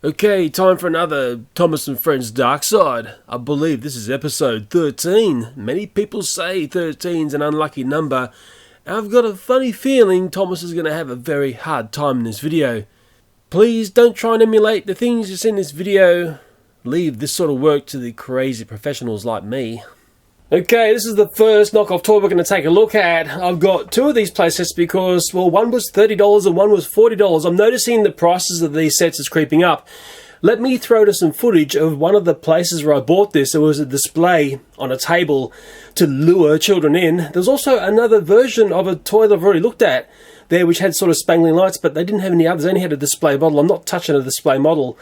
Okay, time for another Thomas and Friends Dark Side. I believe this is episode 13. Many people say 13 is an unlucky number. I've got a funny feeling Thomas is going to have a very hard time in this video. Please don't try and emulate the things you see in this video. Leave this sort of work to the crazy professionals like me. Okay, this is the first knockoff toy we're going to take a look at. I've got two of these playsets because, well, one was $30 and one was $40. I'm noticing the prices of these sets is creeping up. Let me throw to some footage of one of the places where I bought this. There was a display on a table to lure children in. There's also another version of a toy that I've already looked at there which had sort of spangling lights, but they didn't have any others. They only had a display model. I'm not touching a display model,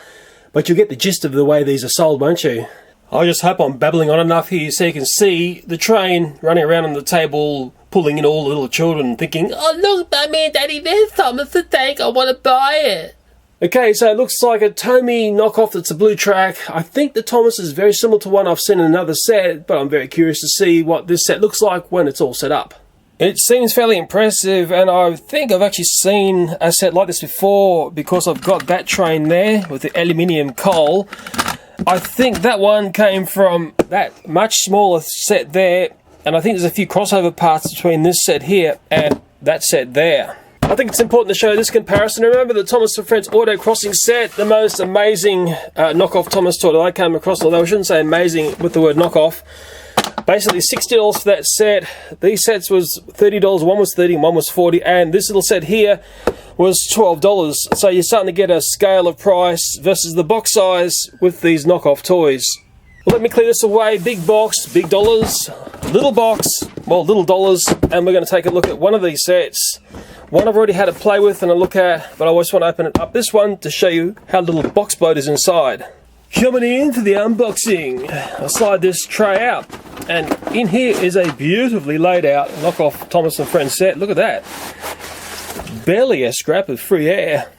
but you'll get the gist of the way these are sold, won't you? I just hope I'm babbling on enough here so you can see the train running around on the table, pulling in all the little children, thinking, "Oh look, Mummy and Daddy, there's Thomas the Tank, I want to buy it." Okay, so it looks like a Tomy knockoff that's a blue track. I think the Thomas is very similar to one I've seen in another set, but I'm very curious to see what this set looks like when it's all set up. It seems fairly impressive, and I think I've actually seen a set like this before because I've got that train there with the aluminium coal. I think that one came from that much smaller set there, and I think there's a few crossover parts between this set here and that set there. I think it's important to show this comparison. Remember the Thomas and Friends Auto Crossing set, the most amazing knockoff Thomas toy that I came across, although I shouldn't say amazing with the word knockoff. Basically $60 for that set. These sets was $30, one was $30 and one was $40, and this little set here was $12. So you're starting to get a scale of price versus the box size with these knockoff toys. Well, let me clear this away. Big box, big dollars. Little box, well, little dollars. And we're going to take a look at one of these sets. One I've already had a play with and a look at, but I always want to open it up. This one to show you how little box bloat is inside. Coming in for the unboxing. I slide this tray out, and in here is a beautifully laid out knockoff Thomas and Friends set. Look at that. Barely a scrap of free air.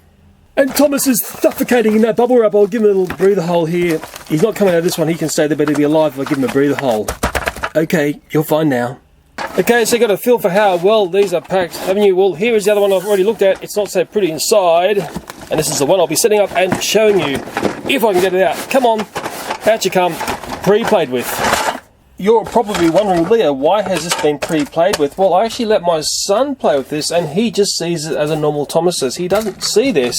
And Thomas is suffocating in that bubble wrap. I'll give him a little breather hole here. He's not coming out of this one. He can stay there, but he'll be alive if I give him a breather hole. Okay, you're fine now. Okay, so you got a feel for how well these are packed, haven't you? Well, here is the other one I've already looked at. It's not so pretty inside. And this is the one I'll be setting up and showing you if I can get it out. Come on, out you come. Pre-played with. You're probably wondering, Leo, why has this been pre-played with? Well, I actually let my son play with this, and he just sees it as a normal Thomas's. He doesn't see this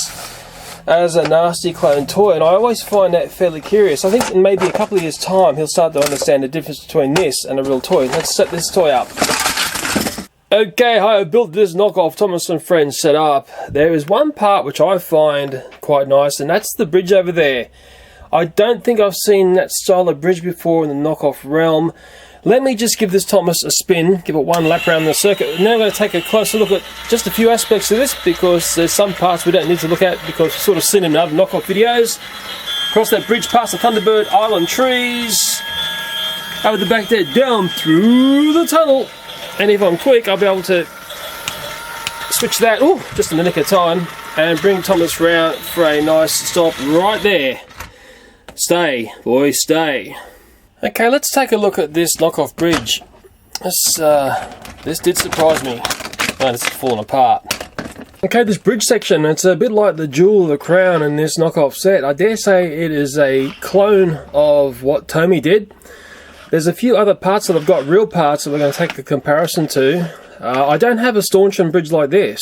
as a nasty clone toy, and I always find that fairly curious. I think in maybe a couple of years' time, he'll start to understand the difference between this and a real toy. Let's set this toy up. Okay, I have built this knockoff Thomas and Friends set up. There is one part which I find quite nice, and that's the bridge over there. I don't think I've seen that style of bridge before in the knockoff realm. Let me just give this Thomas a spin, give it one lap around the circuit. Now I'm going to take a closer look at just a few aspects of this, because there's some parts we don't need to look at because we've sort of seen them in other knockoff videos. Cross that bridge past the Thunderbird Island trees, over the back there, down through the tunnel. And if I'm quick, I'll be able to switch that, just in the nick of time, and bring Thomas round for a nice stop right there. Stay, boys, stay. Okay, let's take a look at this knockoff bridge. This did surprise me. Oh, this is falling apart. Okay, this bridge section, it's a bit like the Jewel of the Crown in this knockoff set. I dare say it is a clone of what Tomy did. There's a few other parts that I've got real parts that we're going to take a comparison to. I don't have a stanchion bridge like this,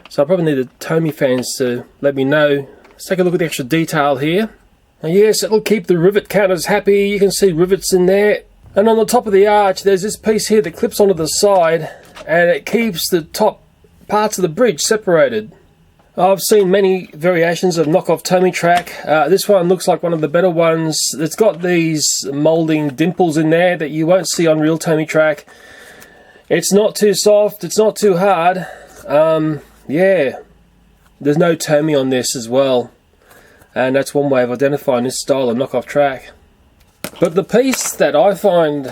so I probably need the Tomy fans to let me know. Let's take a look at the extra detail here. Yes, it'll keep the rivet counters happy. You can see rivets in there. And on the top of the arch, there's this piece here that clips onto the side, and it keeps the top parts of the bridge separated. I've seen many variations of knockoff Tomy track. This one looks like one of the better ones. It's got these moulding dimples in there that you won't see on real Tomy track. It's not too soft, it's not too hard. Yeah, there's no Tomy on this as well. And that's one way of identifying this style of knockoff track. But the piece that I find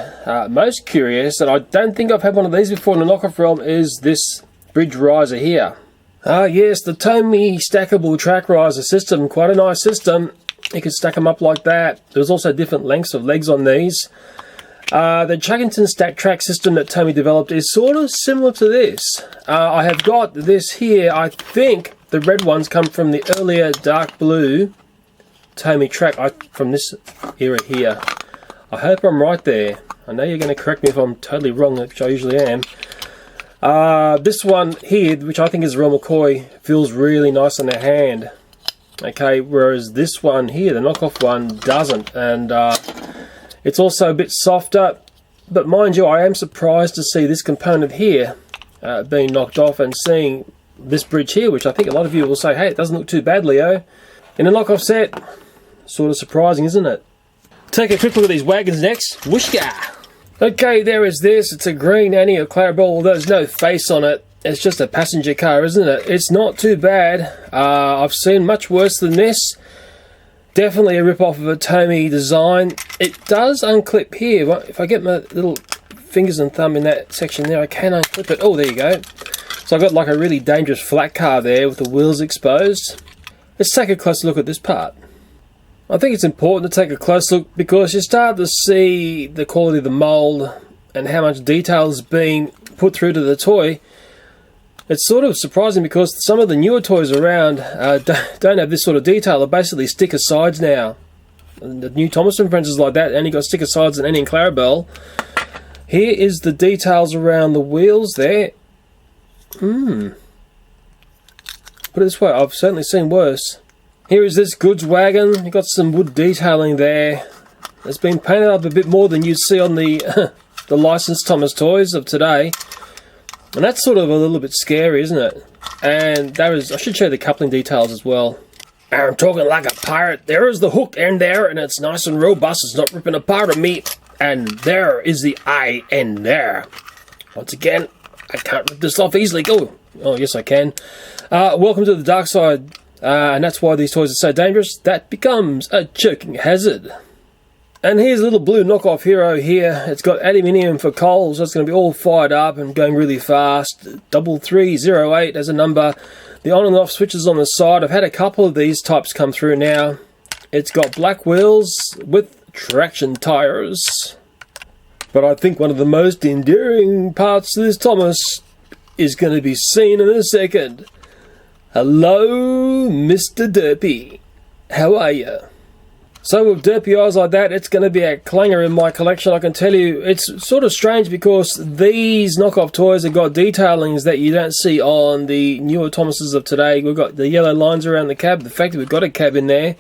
most curious, and I don't think I've had one of these before in the knockoff realm, is this bridge riser here. Yes, the Tomy stackable track riser system, quite a nice system. You can stack them up like that. There's also different lengths of legs on these. The Chuggington stack track system that Tomy developed is sort of similar to this. I have got this here. I think the red ones come from the earlier dark blue Tommy track from this era here. I hope I'm right there. I know you're going to correct me if I'm totally wrong, which I usually am. This one here, which I think is Royal McCoy, feels really nice in the hand. Okay, whereas this one here, the knockoff one, doesn't. And it's also a bit softer. But mind you, I am surprised to see this component here being knocked off and seeing this bridge here, which I think a lot of you will say, hey, it doesn't look too bad, Leo. In a knockoff set, sort of surprising, isn't it? Take a quick look at these wagons next. Whooshka! Okay, there is this. It's a green Annie or Clarabelle, although there's no face on it. It's just a passenger car, isn't it? It's not too bad. I've seen much worse than this. Definitely a rip-off of a Tommy design. It does unclip here. If I get my little fingers and thumb in that section there, I can unclip it. Oh, there you go. So I've got like a really dangerous flat car there with the wheels exposed. Let's take a closer look at this part. I think it's important to take a close look because you start to see the quality of the mould and how much detail is being put through to the toy. It's sort of surprising because some of the newer toys around don't have this sort of detail. They're basically sticker sides now. And the new Thomas & Friends is like that, and you got sticker sides and Annie and Clarabelle. Here is the details around the wheels there. Put it this way, I've certainly seen worse. Here is this goods wagon. You've got some wood detailing there. It's been painted up a bit more than you'd see on the the licensed Thomas toys of today. And that's sort of a little bit scary, isn't it? And I should show you the coupling details as well. I'm talking like a pirate. There is the hook end there, and it's nice and robust. It's not ripping apart of me. And there is the eye end there. Once again, I can't rip this off easily. Oh, yes I can. Welcome to the dark side. And that's why these toys are so dangerous. That becomes a choking hazard. And here's a little blue knockoff hero here. It's got aluminium for coals. So it's going to be all fired up and going really fast. 3308 as a number. The on and off switches on the side. I've had a couple of these types come through now. It's got black wheels with traction tires. But I think one of the most endearing parts to this Thomas is going to be seen in a second. Hello, Mr. Derpy. How are you? So with derpy eyes like that, it's going to be a clanger in my collection, I can tell you. It's sort of strange because these knockoff toys have got detailings that you don't see on the newer Thomases of today. We've got the yellow lines around the cab, the fact that we've got a cab in there.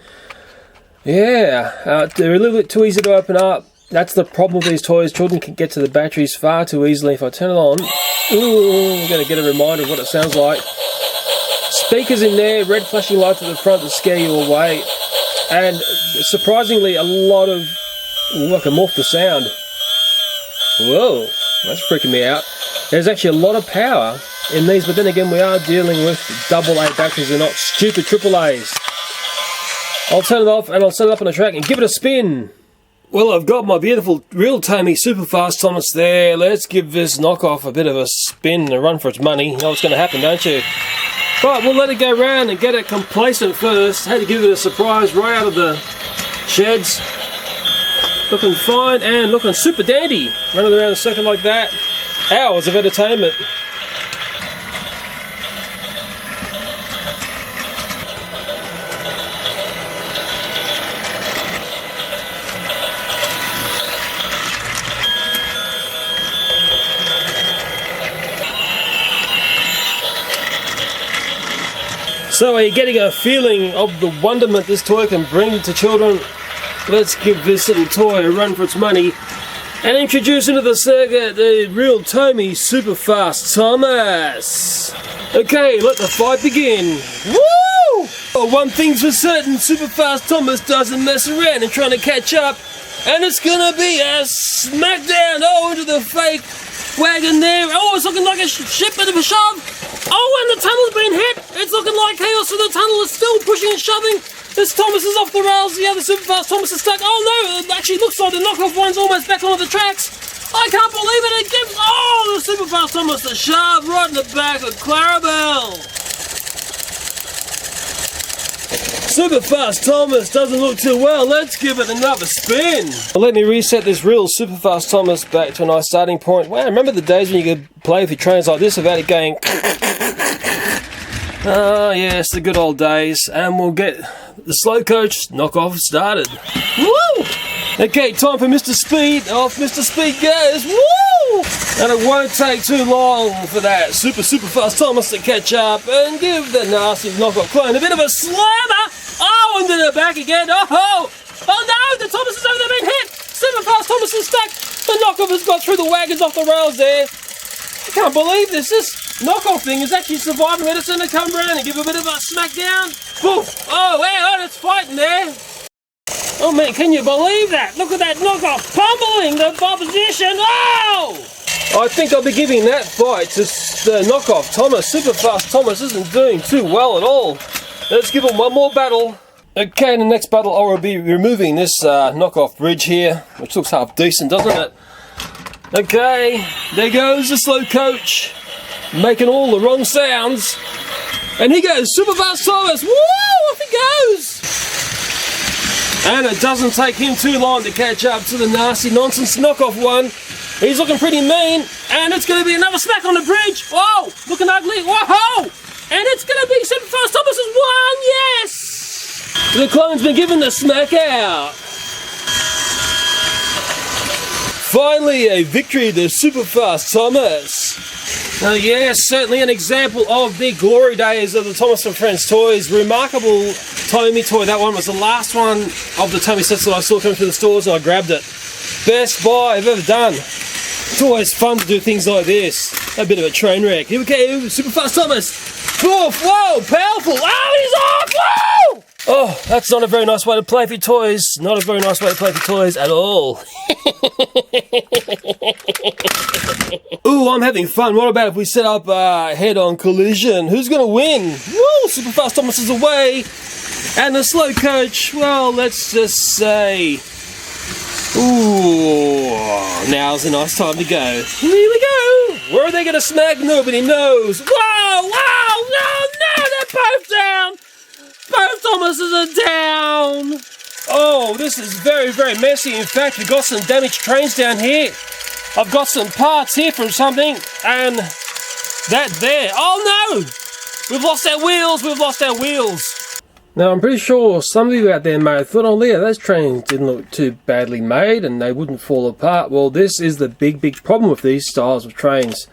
Yeah, they're a little bit too easy to open up. That's the problem with these toys. Children can get to the batteries far too easily. If I turn it on, we're going to get a reminder of what it sounds like. Speakers in there, red flashing lights at the front to scare you away. And surprisingly, a lot of... Ooh, I can morph the sound. Whoa, that's freaking me out. There's actually a lot of power in these, but then again, we are dealing with AA batteries and not stupid AAAs. I'll turn it off and I'll set it up on the track and give it a spin. Well, I've got my beautiful real Tommy Superfast Thomas there. Let's give this knockoff a bit of a spin and a run for its money. You know what's going to happen, don't you? But we'll let it go round and get it complacent first. Had to give it a surprise right out of the sheds. Looking fine and looking super dandy. Running around a circle like that. Hours of entertainment. So are you getting a feeling of the wonderment this toy can bring to children? Let's give this little toy a run for its money and introduce into the circuit the real Tommy Superfast Thomas. Okay, let the fight begin. Woo! Well, one thing's for certain, Superfast Thomas doesn't mess around and trying to catch up. And it's gonna be a smackdown. Oh, into the fake wagon there. Oh, it's looking like a ship, bit of a shove. Oh, and the tunnel's been hit! It's looking like chaos, so the tunnel is still pushing and shoving. This Thomas is off the rails, the other Superfast Thomas is stuck. Oh no, it actually looks like the knockoff one's almost back onto the tracks. I can't believe it, it gives, oh, the Superfast Thomas a shove right in the back of Clarabelle. Superfast Thomas doesn't look too well, let's give it another spin. Well, let me reset this real Superfast Thomas back to a nice starting point. Wow, remember the days when you could play with your trains like this without it going... Ah, yes, the good old days. And we'll get the slow coach knockoff started. Woo! Okay, time for Mr. Speed. Off Mr. Speed goes. Woo! And it won't take too long for that super fast Thomas to catch up and give the nasty knockoff clone a bit of a slammer. Oh, into the back again. Oh no, the Thomas has over there been hit. Super fast Thomas is stuck. The knockoff has got through the wagons off the rails there. I can't believe this. This knockoff thing is actually surviving medicine to come around and give a bit of a smackdown. Poof! Oh, wow, it's fighting there. Oh man, can you believe that? Look at that knockoff pummeling the opposition. Oh! I think I'll be giving that fight to the knockoff Thomas. Super fast Thomas isn't doing too well at all. Let's give him one more battle. Okay, in the next battle I will be removing this knockoff bridge here, which looks half decent, doesn't it? Okay, there goes the slow coach, making all the wrong sounds. And he goes, super fast Thomas, woo, off he goes! And it doesn't take him too long to catch up to the nasty nonsense knockoff one. He's looking pretty mean, and it's going to be another smack on the bridge. Whoa, looking ugly, whoa! And it's going to be super fast Thomas's one, yes! The clone's been given the smack out. Finally, a victory to super fast Thomas. Now, yes, certainly an example of the glory days of the Thomas and Friends toys. Remarkable Tomy toy. That one was the last one of the Tomy sets that I saw coming through the stores, and I grabbed it. Best buy I've ever done. It's always fun to do things like this. A bit of a train wreck. Here we go, super fast Thomas. Woof, whoa, powerful. Oh, he's off. Whoa! Oh, that's not a very nice way to play for your toys. Not a very nice way to play for your toys at all. Ooh, I'm having fun. What about if we set up a head-on collision? Who's going to win? Woo, super fast Thomas is away. And the slow coach, well, let's just say... Ooh, now's a nice time to go. Here we go. Where are they going to smack? Nobody knows. Whoa, no, they're both down. Both Thomases are down. Oh, this is very, very messy. In fact, we've got some damaged trains down here. I've got some parts here from something, and that there. Oh no! We've lost our wheels. Now, I'm pretty sure some of you out there may have thought, oh yeah, those trains didn't look too badly made and they wouldn't fall apart. Well, this is the big problem with these styles of trains.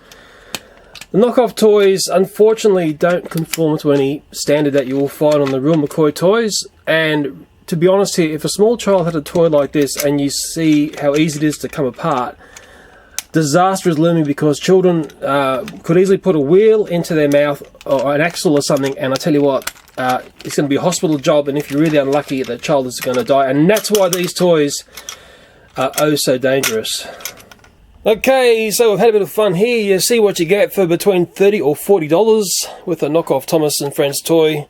The knockoff toys, unfortunately, don't conform to any standard that you will find on the real McCoy toys. And to be honest here, if a small child had a toy like this and you see how easy it is to come apart, disaster is looming, because children could easily put a wheel into their mouth or an axle or something, and I tell you what, it's going to be a hospital job, and if you're really unlucky, the child is going to die. And that's why these toys are oh so dangerous. Okay, so we've had a bit of fun here. You see what you get for between $30 or $40 with a knockoff Thomas and Friends toy.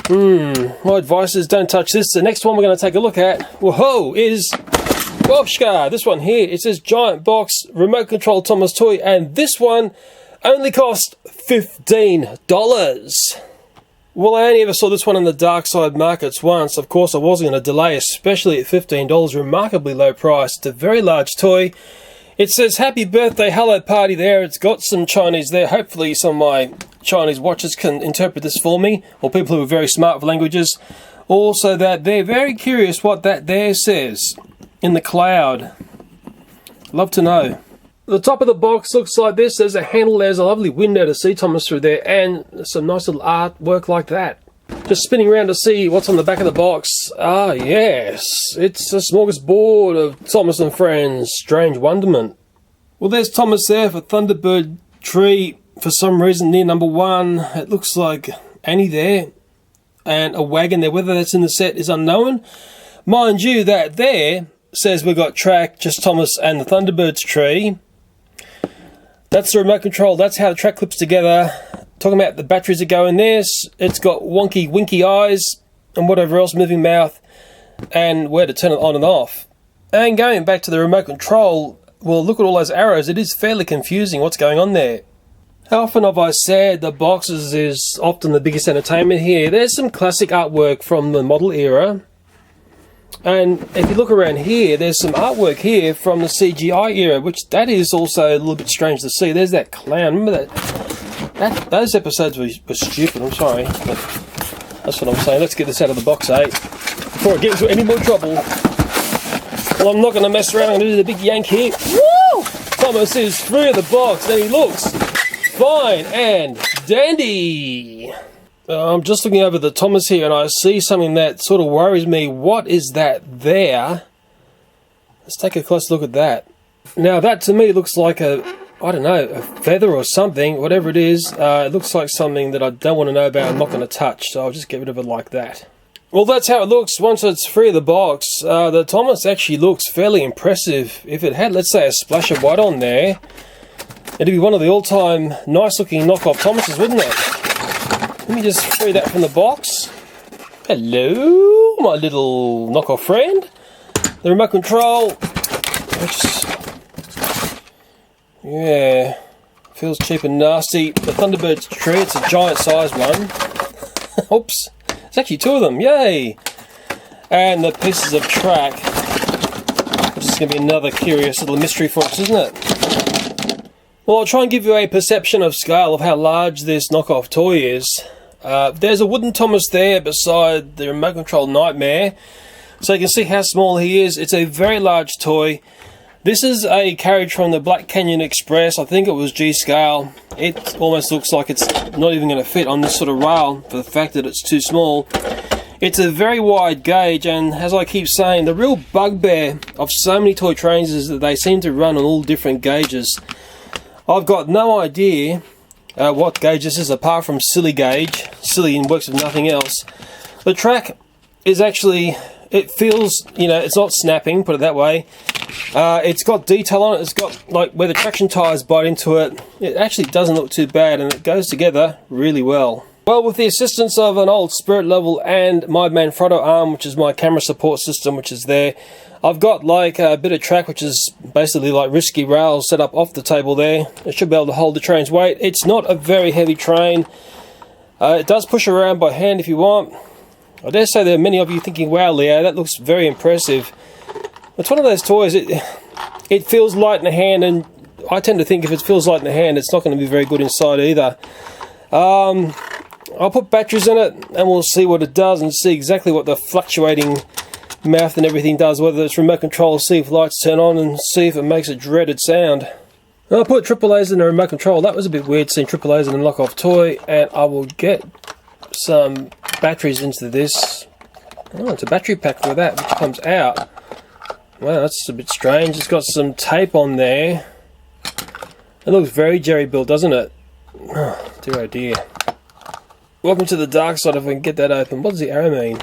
My advice is don't touch this. The next one we're going to take a look at, whoa, is Boschka. This one here, it says giant box remote control Thomas toy, and this one only cost $15. Well, I only ever saw this one in the dark side markets once. Of course, I wasn't going to delay, especially at $15, remarkably low price. It's a very large toy. It says happy birthday, hello party there. It's got some Chinese there. Hopefully some of my Chinese watchers can interpret this for me, or people who are very smart with languages. Also that they're very curious what that there says in the cloud. Love to know. The top of the box looks like this. There's a handle, there's a lovely window to see Thomas through there, and some nice little artwork like that. Just spinning around to see what's on the back of the box. Ah, yes. It's a smorgasbord of Thomas and Friends Strange Wonderment. Well, there's Thomas there for Thunderbird Tree. For some reason, near number 1, it looks like Annie there. And a wagon there. Whether that's in the set is unknown. Mind you, that there says we've got track, just Thomas and the Thunderbirds tree. That's the remote control. That's how the track clips together. Talking about the batteries that go in this, it's got wonky winky eyes and whatever else, moving mouth, and where to turn it on and off. And going back to the remote control, well, look at all those arrows. It is fairly confusing what's going on there. How often have I said the boxes is often the biggest entertainment here? There's some classic artwork from the model era. And if you look around here, there's some artwork here from the CGI era, which that is also a little bit strange to see. There's that clown. Remember that? Those episodes were stupid, I'm sorry. But that's what I'm saying. Let's get this out of the box, eh? Before it gets into any more trouble. Well, I'm not going to mess around. I'm going to do the big yank here. Woo! Thomas is free of the box, and he looks fine and dandy. I'm just looking over the Thomas here, and I see something that sort of worries me. What is that there? Let's take a close look at that. Now, that to me looks like a feather or something, whatever it is. It looks like something that I don't want to know about, I'm not going to touch, so I'll just get rid of it like that. Well, that's how it looks once it's free of the box. The Thomas actually looks fairly impressive. If it had, let's say, a splash of white on there, it'd be one of the all-time nice-looking knockoff Thomases, wouldn't it? Let me just free that from the box. Hello, my little knockoff friend. The remote control, yeah, feels cheap and nasty. The Thunderbird's tree, it's a giant size one. Oops, it's actually two of them, yay! And the pieces of track, which is going to be another curious little mystery for us, isn't it? Well, I'll try and give you a perception of scale of how large this knockoff toy is. There's a wooden Thomas there beside the remote control Nightmare. So you can see how small he is. It's a very large toy. This is a carriage from the Black Canyon Express. I think it was G-scale. It almost looks like it's not even going to fit on this sort of rail for the fact that it's too small. It's a very wide gauge, and as I keep saying, the real bugbear of so many toy trains is that they seem to run on all different gauges. I've got no idea what gauge this is apart from silly gauge. Silly and works with nothing else. The track is actually... It feels, it's not snapping, put it that way. It's got detail on it. It's got, like, where the traction tyres bite into it. It actually doesn't look too bad, and it goes together really well. Well, with the assistance of an old Spirit Level and my Manfrotto arm, which is my camera support system, which is there, I've got, like, a bit of track, which is basically like risky rails set up off the table there. It should be able to hold the train's weight. It's not a very heavy train. It does push around by hand if you want. I dare say there are many of you thinking, wow, Leo, that looks very impressive. It's one of those toys, it feels light in the hand, and I tend to think if it feels light in the hand, it's not going to be very good inside either. I'll put batteries in it, and we'll see what it does, and see exactly what the fluctuating mouth and everything does, whether it's remote control, see if lights turn on, and see if it makes a dreaded sound. I'll put AAA's in the remote control. That was a bit weird seeing AAA's in a knockoff toy, and I will get some batteries into this. Oh, it's a battery pack for that, which comes out. Wow, that's a bit strange. It's got some tape on there. It looks very jerry built, doesn't it? Oh, dear oh dear. Welcome to the dark side. If we can get that open. What does the arrow mean?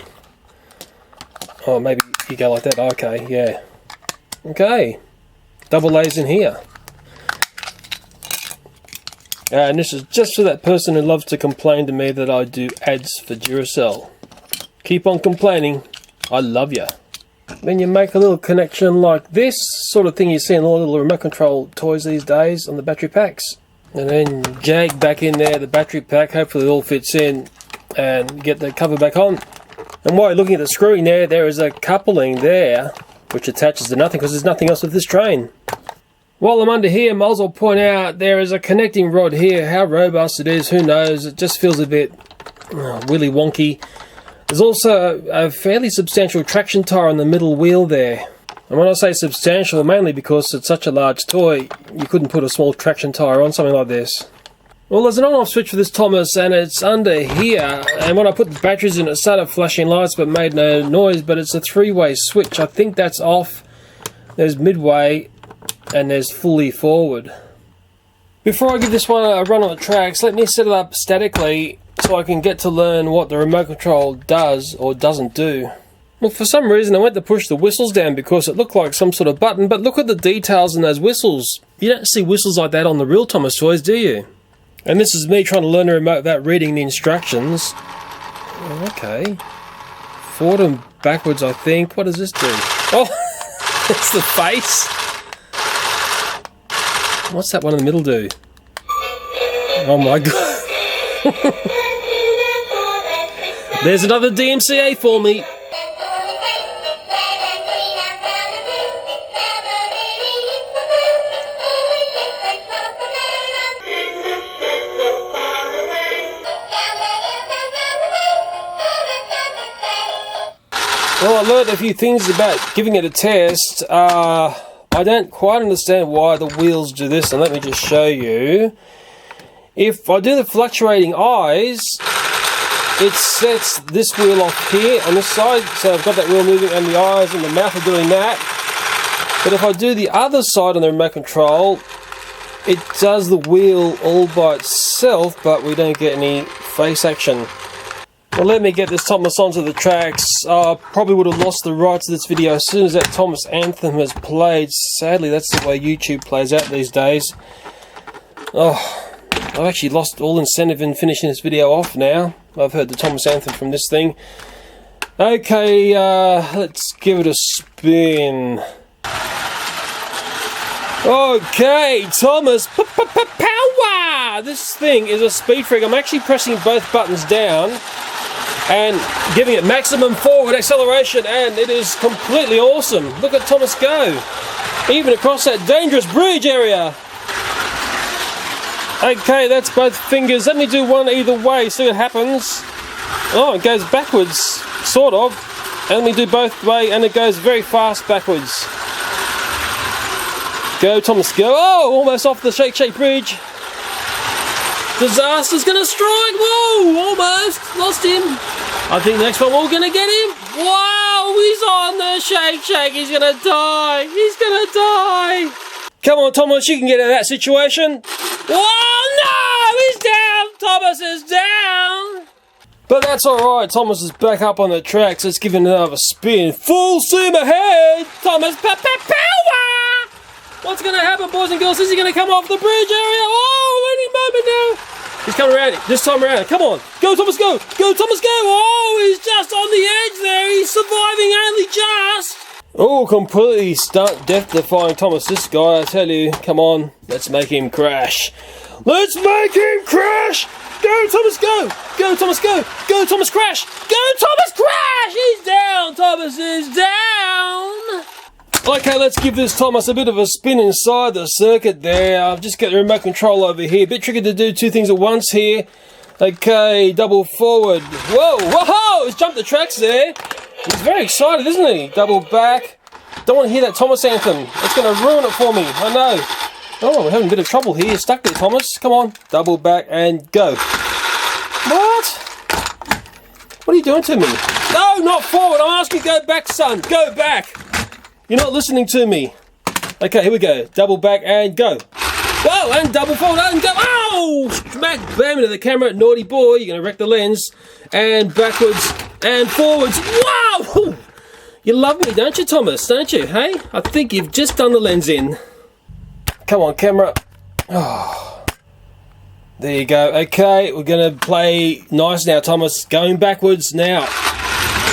Oh, maybe you go like that. Okay, yeah. Okay. Double A's in here. And this is just for that person who loves to complain to me that I do ads for Duracell. Keep on complaining. I love you. Then you make a little connection like this sort of thing you see in all the little remote control toys these days on the battery packs. And then jag back in there, the battery pack. Hopefully it all fits in. And get the cover back on. And while you're looking at the screwing there is a coupling there which attaches to nothing because there's nothing else with this train. While I'm under here, might as well point out there is a connecting rod here. How robust it is, who knows? It just feels a bit willy wonky. There's also a fairly substantial traction tyre on the middle wheel there. And when I say substantial, mainly because it's such a large toy, you couldn't put a small traction tyre on something like this. Well, there's an on-off switch for this Thomas, and it's under here. And when I put the batteries in, it started flashing lights but made no noise. But it's a three-way switch. I think that's off. There's midway. And there's fully forward. Before I give this one a run on the tracks, let me set it up statically so I can get to learn what the remote control does or doesn't do. Well, for some reason I went to push the whistles down because it looked like some sort of button, but look at the details in those whistles. You don't see whistles like that on the real Thomas toys, do you? And this is me trying to learn the remote without reading the instructions. Okay. Forward and backwards, I think. What does this do? Oh, it's the face. What's that one in the middle do? Oh my god. There's another DMCA for me. Well, I learned a few things about giving it a test. I don't quite understand why the wheels do this, and let me just show you. If I do the fluctuating eyes, it sets this wheel off here on this side, so I've got that wheel moving and the eyes and the mouth are doing that. But if I do the other side on the remote control, it does the wheel all by itself, but we don't get any face action. Well, let me get this Thomas onto the tracks. I probably would have lost the rights to this video as soon as that Thomas anthem has played. Sadly, that's the way YouTube plays out these days. Oh, I've actually lost all incentive in finishing this video off now. I've heard the Thomas anthem from this thing. Okay, let's give it a spin. Okay, Thomas power! This thing is a speed freak. I'm actually pressing both buttons down and giving it maximum forward acceleration, and it is completely awesome. Look at Thomas go, even across that dangerous bridge area. Okay, that's both fingers. Let me do one either way, see what happens. Oh, it goes backwards, sort of. And let me do both way, and it goes very fast backwards. Go, Thomas, go. Oh, almost off the Shake Shake Bridge. Disaster's gonna strike. Whoa, almost lost him. I think the next one we're gonna get him. Wow, he's on the Shake Shake. He's gonna die. He's gonna die. Come on, Thomas, you can get out of that situation. Whoa, no, he's down. Thomas is down. But that's alright, Thomas is back up on the tracks. Let's give him another spin. Full steam ahead, Thomas power! What's going to happen, boys and girls? Is he going to come off the bridge area? Oh, any moment now. He's coming around it, this time around. Come on. Go, Thomas, go. Go, Thomas, go. Oh, he's just on the edge there. He's surviving only just. Oh, completely stunt, death-defying Thomas, this guy, I tell you. Come on, let's make him crash. Let's make him crash. Go, Thomas, go. Go, Thomas, go. Go, Thomas, crash. Go, Thomas, crash. He's down. Thomas is down. Okay, let's give this Thomas a bit of a spin inside the circuit there. I've just got the remote control over here. A bit tricky to do two things at once here. Okay, double forward. Whoa, whoa, he's jumped the tracks there. He's very excited, isn't he? Double back. Don't want to hear that Thomas anthem. It's going to ruin it for me, I know. Oh, we're having a bit of trouble here. Stuck there, Thomas. Come on, double back and go. What? What are you doing to me? No, not forward. I'm asking you to go back, son. Go back. You're not listening to me. Okay, here we go. Double back and go. Whoa, and double forward and go. Oh! Smack bam into the camera. Naughty boy. You're going to wreck the lens. And backwards and forwards. Wow! You love me, don't you, Thomas? Don't you? Hey? I think you've just done the lens in. Come on, camera. Oh. There you go. Okay, we're going to play nice now, Thomas. Going backwards now.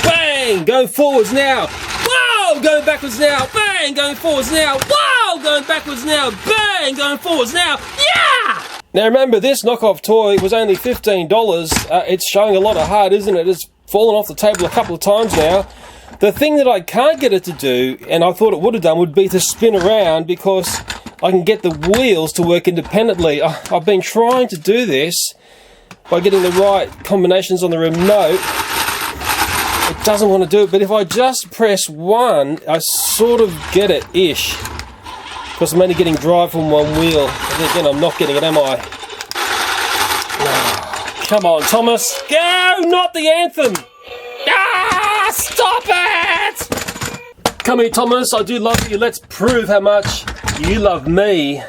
Bang! Going forwards now. Going backwards now, bang, going forwards now, wow, going backwards now, bang, going forwards now, yeah! Now remember, this knockoff toy was only $15. It's showing a lot of heart, isn't it? It's fallen off the table a couple of times now. The thing that I can't get it to do, and I thought it would have done, would be to spin around because I can get the wheels to work independently. I've been trying to do this by getting the right combinations on the remote. It doesn't want to do it, but if I just press one, I sort of get it-ish. Because I'm only getting drive from one wheel. And again, I'm not getting it, am I? Oh, come on, Thomas. Go! Not the anthem! Ah! Stop it! Come here, Thomas. I do love you. Let's prove how much you love me.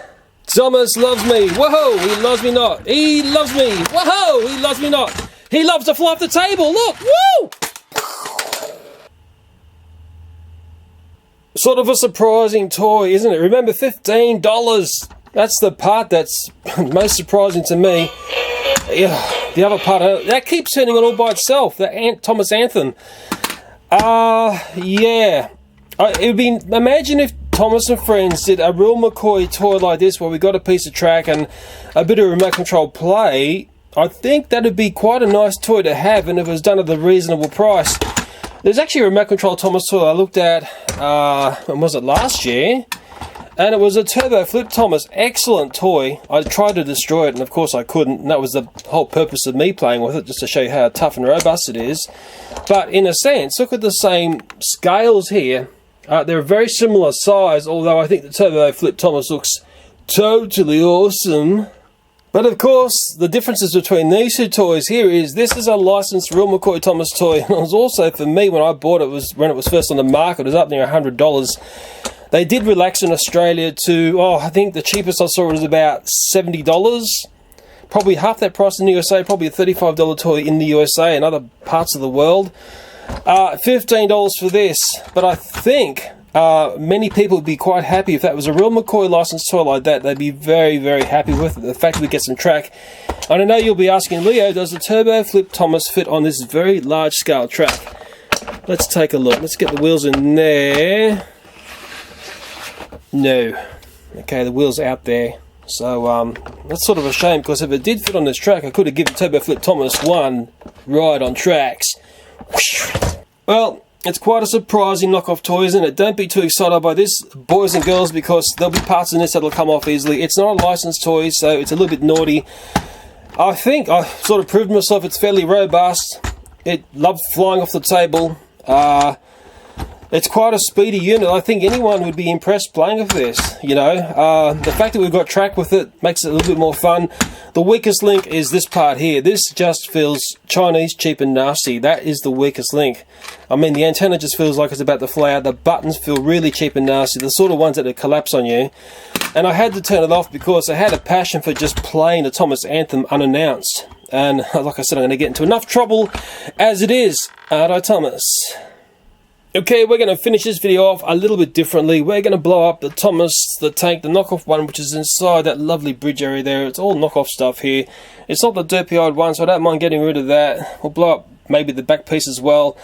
Thomas loves me. Whoa! He loves me not. He loves me. Whoa! He loves me not. He loves to fly off the table. Look! Woo! Sort of a surprising toy, isn't it? Remember, $15. That's the part that's most surprising to me. Yeah, the other part, that keeps turning on all by itself. The Thomas anthem. Yeah. It would be. Imagine if Thomas and Friends did a real McCoy toy like this, where we got a piece of track and a bit of remote control play. I think that'd be quite a nice toy to have, and if it was done at a reasonable price. There's actually a remote control Thomas toy I looked at, when was it, last year? And it was a Turbo Flip Thomas. Excellent toy. I tried to destroy it, and of course I couldn't. And that was the whole purpose of me playing with it, just to show you how tough and robust it is. But in a sense, look at the same scales here. They're a very similar size, although I think the Turbo Flip Thomas looks totally awesome. But of course, the differences between these two toys here is this is a licensed real McCoy Thomas toy, and it was also, for me, when I bought it, when it was first on the market, it was up near $100. They did relax in Australia to, I think the cheapest I saw was about $70. Probably half that price in the USA, probably a $35 toy in the USA and other parts of the world. $15 for this, but I think many people would be quite happy if that was a real McCoy licensed toy like that. They'd be very, very happy with it. The fact that we get some track. And I know you'll be asking, Leo, does the Turbo Flip Thomas fit on this very large scale track? Let's take a look. Let's get the wheels in there. No. Okay, the wheel's out there. So that's sort of a shame, because if it did fit on this track, I could have given Turbo Flip Thomas one ride on tracks. Well, it's quite a surprising knockoff toy, isn't it? Don't be too excited by this, boys and girls, because there'll be parts in this that'll come off easily. It's not a licensed toy, so it's a little bit naughty. I think I've sort of proved myself. It's fairly robust. It loves flying off the table. It's quite a speedy unit. I think anyone would be impressed playing with this, you know. The fact that we've got track with it makes it a little bit more fun. The weakest link is this part here. This just feels Chinese, cheap and nasty. That is the weakest link. I mean, the antenna just feels like it's about to fly out. The buttons feel really cheap and nasty. The sort of ones that collapse on you. And I had to turn it off because I had a passion for just playing the Thomas Anthem unannounced. And like I said, I'm going to get into enough trouble as it is. Aren't I, Thomas? Okay, we're going to finish this video off a little bit differently. We're going to blow up the Thomas, the tank, the knockoff one, which is inside that lovely bridge area there. It's all knockoff stuff here. It's not the derpy old one, so I don't mind getting rid of that. We'll blow up maybe the back piece as well.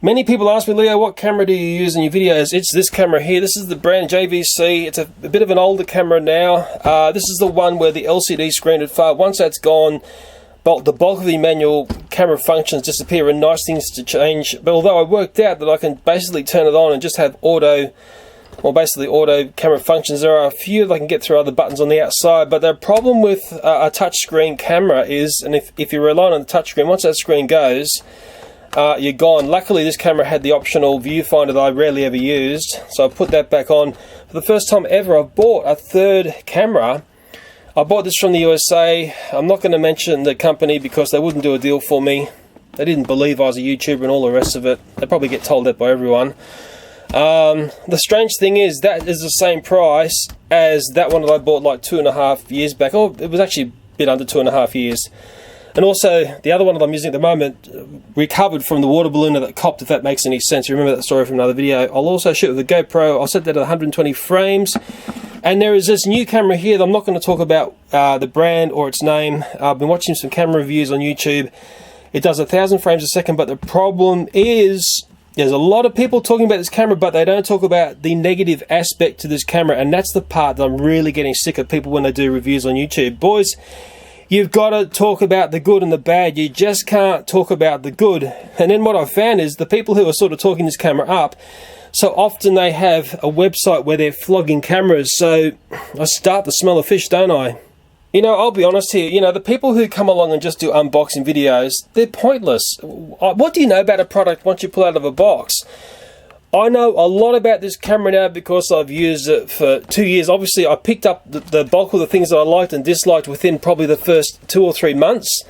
Many people ask me, Leo, what camera do you use in your videos? It's this camera here. This is the brand JVC. It's a bit of an older camera now. This is the one where the LCD screen had failed. Once that's gone, the bulk of the manual camera functions disappear and nice things to change. But although I worked out that I can basically turn it on and just have auto camera functions, there are a few that I can get through other buttons on the outside. But the problem with a touchscreen camera is, and if you're relying on the touchscreen, once that screen goes, you're gone. Luckily, this camera had the optional viewfinder that I rarely ever used, so I put that back on. For the first time ever, I've bought a third camera. I bought this from the USA. I'm not going to mention the company because they wouldn't do a deal for me. They didn't believe I was a YouTuber and all the rest of it. They probably get told that by everyone. The strange thing is that is the same price as that one that I bought like 2.5 years back. Oh, it was actually a bit under 2.5 years. And also, the other one that I'm using at the moment recovered from the water balloon that copped, if that makes any sense. You remember that story from another video. I'll also shoot with the GoPro. I'll set that at 120 frames. And there is this new camera here that I'm not going to talk about the brand or its name. I've been watching some camera reviews on YouTube. It does 1,000 frames a second, but the problem is there's a lot of people talking about this camera, but they don't talk about the negative aspect to this camera, and that's the part that I'm really getting sick of people when they do reviews on YouTube. Boys, you've got to talk about the good and the bad. You just can't talk about the good. And then what I've found is the people who are sort of talking this camera up, so often they have a website where they're flogging cameras, so I start to smell a fish, don't I? You know, I'll be honest here, you know, the people who come along and just do unboxing videos, they're pointless. What do you know about a product once you pull out of a box? I know a lot about this camera now because I've used it for 2 years. Obviously, I picked up the bulk of the things that I liked and disliked within probably the first 2 or 3 months.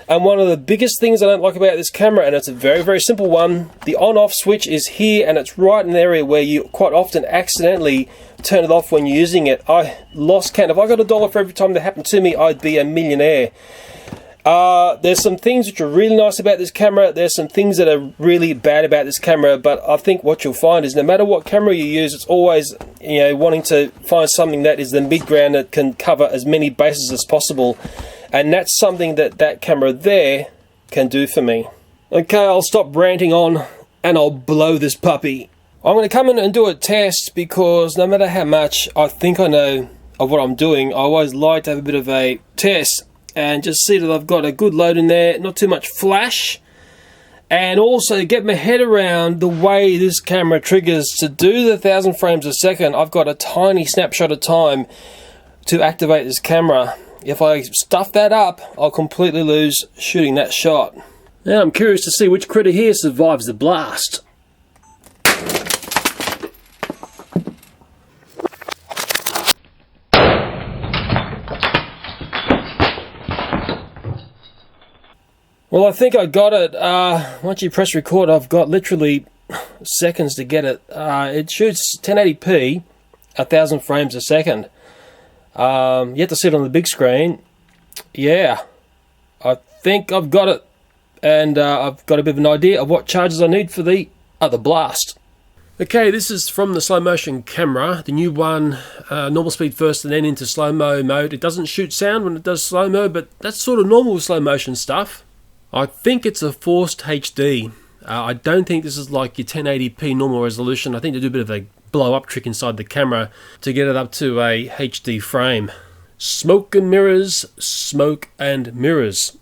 And one of the biggest things I don't like about this camera, and it's a very, very simple one, the on-off switch is here, and it's right in an area where you quite often accidentally turn it off when you're using it. I lost count. If I got $1 for every time that happened to me, I'd be a millionaire. There's some things which are really nice about this camera. There's some things that are really bad about this camera, but I think what you'll find is no matter what camera you use, it's always, you know, wanting to find something that is the mid-ground that can cover as many bases as possible. And that's something that that camera there can do for me. Okay, I'll stop ranting on and I'll blow this puppy. I'm going to come in and do a test because no matter how much I think I know of what I'm doing, I always like to have a bit of a test and just see that I've got a good load in there, not too much flash, and also get my head around the way this camera triggers. To do the 1000 frames a second, I've got a tiny snapshot of time to activate this camera. If I stuff that up, I'll completely lose shooting that shot. Now I'm curious to see which critter here survives the blast. Well, I think I got it. Once you press record, I've got literally seconds to get it. It shoots 1080p, 1000 frames a second. You have to see it on the big screen. Yeah, I think I've got it. And I've got a bit of an idea of what charges I need for the other blast. Okay, this is from the slow motion camera, the new one, normal speed first and then into slow-mo mode. It doesn't shoot sound when it does slow-mo, but that's sort of normal with slow motion stuff. I think it's a forced HD. I don't think this is like your 1080p normal resolution. I think they do a bit of a blow-up trick inside the camera to get it up to a HD frame. Smoke and mirrors, smoke and mirrors.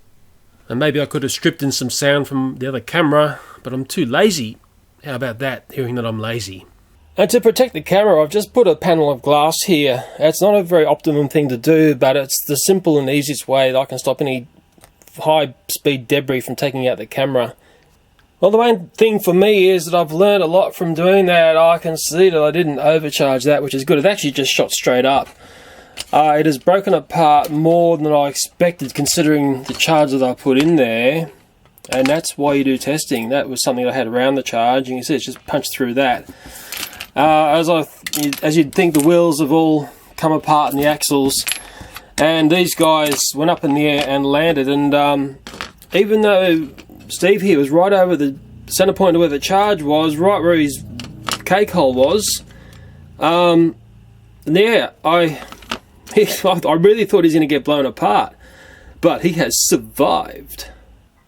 And maybe I could have stripped in some sound from the other camera, but I'm too lazy. How about that, hearing that I'm lazy? And to protect the camera, I've just put a panel of glass here. It's not a very optimum thing to do, but it's the simple and easiest way that I can stop any high-speed debris from taking out the camera. Well, the main thing for me is that I've learned a lot from doing that. I can see that I didn't overcharge that, which is good. It actually just shot straight up. It has broken apart more than I expected, considering the charge that I put in there. And that's why you do testing. That was something I had around the charge. You can see it's just punched through that. As you'd think, the wheels have all come apart in the axles. And these guys went up in the air and landed, and even though Steve here was right over the center point of where the charge was, right where his cake hole was, yeah, I really thought he's going to get blown apart, but he has survived.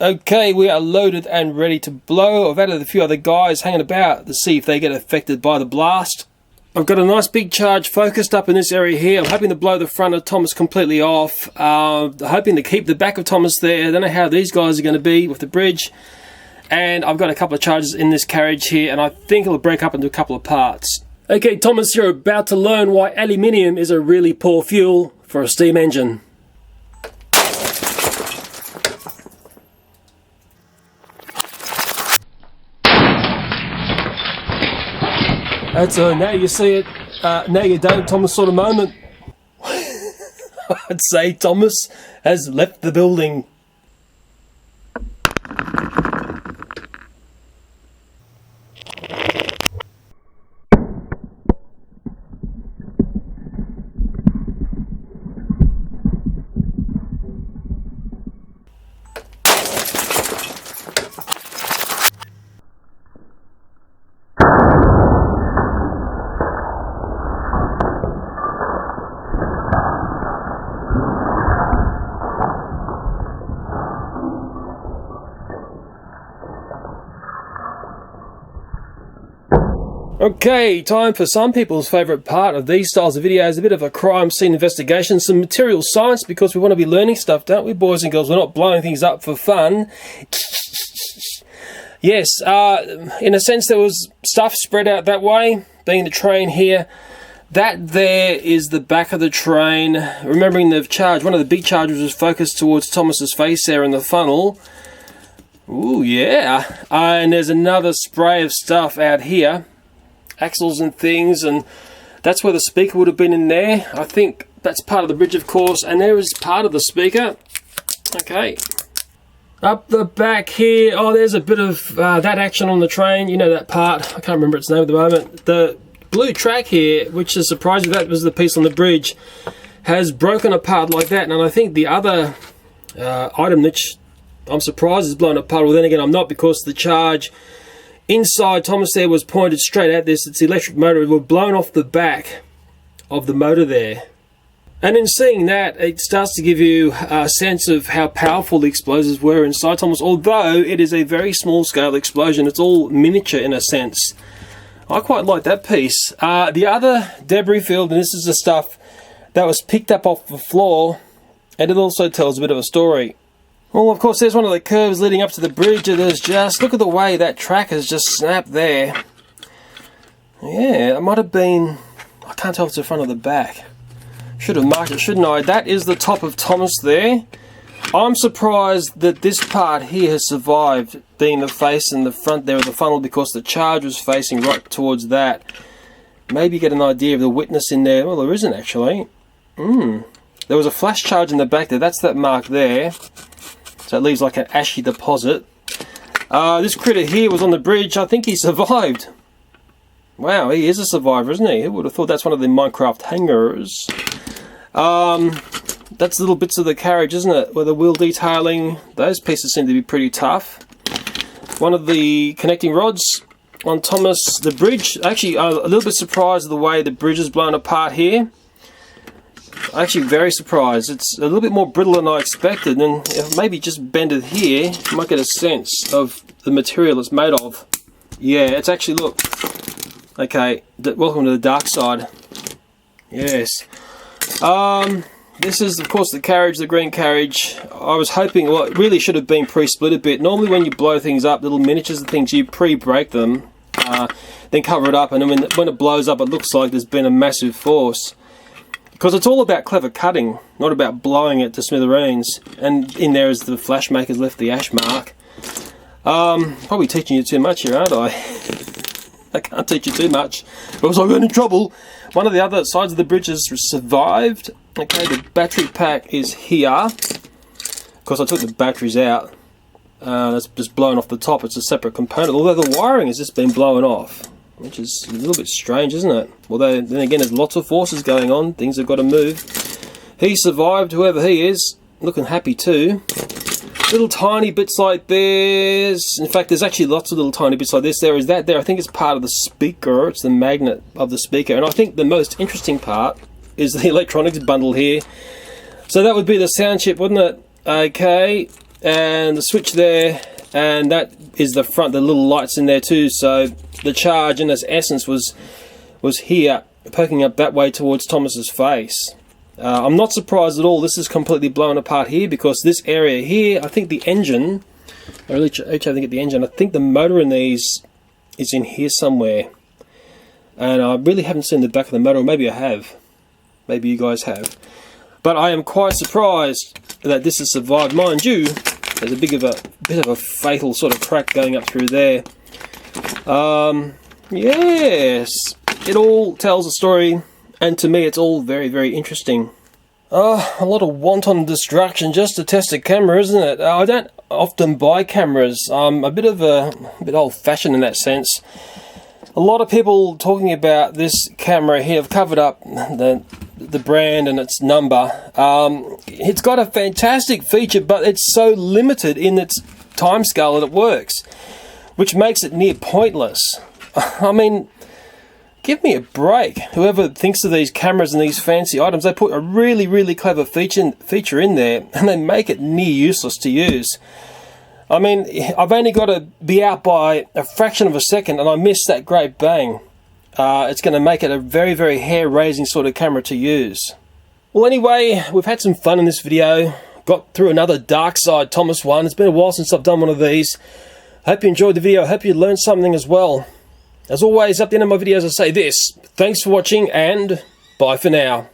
Okay, we are loaded and ready to blow. I've added a few other guys hanging about to see if they get affected by the blast. I've got a nice big charge focused up in this area here. I'm hoping to blow the front of Thomas completely off. Hoping to keep the back of Thomas there. I don't know how these guys are going to be with the bridge. And I've got a couple of charges in this carriage here, and I think it'll break up into a couple of parts. Okay, Thomas, you're about to learn why aluminium is a really poor fuel for a steam engine. That's now you see it, now you don't, Thomas sort of moment. I'd say Thomas has left the building. Okay, time for some people's favourite part of these styles of videos, a bit of a crime scene investigation, some material science, because we want to be learning stuff, don't we, boys and girls? We're not blowing things up for fun. Yes, in a sense there was stuff spread out that way, being the train here. That there is the back of the train. Remembering the charge, one of the big charges was focused towards Thomas's face there in the funnel. Ooh, yeah. And there's another spray of stuff out here. Axles and things, and that's where the speaker would have been in there. I think that's part of the bridge, of course, and there is part of the speaker. Okay. Up the back here, oh, there's a bit of that action on the train. You know that part. I can't remember its name at the moment. The blue track here, which is surprising, that was the piece on the bridge, has broken apart like that. And I think the other item that I'm surprised is blown apart. Well, then again, I'm not, because the charge inside Thomas there was pointed straight at this. It's the electric motor. It was blown off the back of the motor there. And in seeing that, it starts to give you a sense of how powerful the explosives were inside Thomas, although it is a very small scale explosion. It's all miniature in a sense. I quite like that piece. The other debris field, and this is the stuff that was picked up off the floor, and it also tells a bit of a story. Well, of course, there's one of the curves leading up to the bridge. There's just, look at the way that track has just snapped there. Yeah, it might have been, I can't tell if it's the front or the back. Should have marked it, shouldn't I? That is the top of Thomas there. I'm surprised that this part here has survived being the face and the front there of the funnel, because the charge was facing right towards that. Maybe get an idea of the witness in there. Well, there isn't actually. There was a flash charge in the back there. That's that mark there. So it leaves like an ashy deposit. This critter here was on the bridge. I think he survived. Wow, he is a survivor, isn't he? Who would have thought that's one of the Minecraft hangers? That's little bits of the carriage, isn't it? Where the wheel detailing, those pieces seem to be pretty tough. One of the connecting rods on Thomas, the bridge. Actually, I'm a little bit surprised at the way the bridge is blown apart here. Actually, very surprised. It's a little bit more brittle than I expected, and if maybe just bend it here, you might get a sense of the material it's made of. Yeah, it's actually, look. Okay, welcome to the dark side. Yes. This is, of course, the carriage, the green carriage. I was hoping, well, it really should have been pre-split a bit. Normally when you blow things up, little miniatures of things, you pre-break them, then cover it up, and then when it blows up, it looks like there's been a massive force. Because it's all about clever cutting, not about blowing it to smithereens. And in there is the flash makers left the ash mark. Probably teaching you too much here, aren't I? I can't teach you too much, because I'll get in trouble. One of the other sides of the bridge has survived. Okay, the battery pack is here. Of course, I took the batteries out. That's just blown off the top. It's a separate component, although the wiring has just been blown off, which is a little bit strange, isn't it? Although, then again, there's lots of forces going on. Things have got to move. He survived, whoever he is. Looking happy too. Little tiny bits like this. In fact, there's actually lots of little tiny bits like this. There is that there. I think it's part of the speaker. It's the magnet of the speaker. And I think the most interesting part is the electronics bundle here. So that would be the sound chip, wouldn't it? Okay. And the switch there. And that is the front, the little lights in there too. So the charge in its essence was here, poking up that way towards Thomas's face. I'm not surprised at all this is completely blown apart here, because this area here, I think the engine, or each I think at the engine, I think the motor in these is in here somewhere. And I really haven't seen the back of the motor, or maybe I have. Maybe you guys have. But I am quite surprised that this has survived. Mind you, there's a bit of a fatal sort of crack going up through there. Yes, it all tells a story. And to me, it's all very, very interesting. A lot of wanton destruction just to test a camera, isn't it? I don't often buy cameras. I'm a bit old-fashioned in that sense. A lot of people talking about this camera here have covered up the brand and its number. It's got a fantastic feature, but it's so limited in its timescale that it works, which makes it near pointless. I mean, give me a break. Whoever thinks of these cameras and these fancy items, they put a really, really clever feature in there, and they make it near useless to use. I mean, I've only got to be out by a fraction of a second, and I miss that great bang. It's going to make it a very, very hair-raising sort of camera to use. Well, anyway, we've had some fun in this video. Got through another Dark Side Thomas one. It's been a while since I've done one of these. Hope you enjoyed the video. Hope you learned something as well. As always, at the end of my videos I say this: thanks for watching, and bye for now.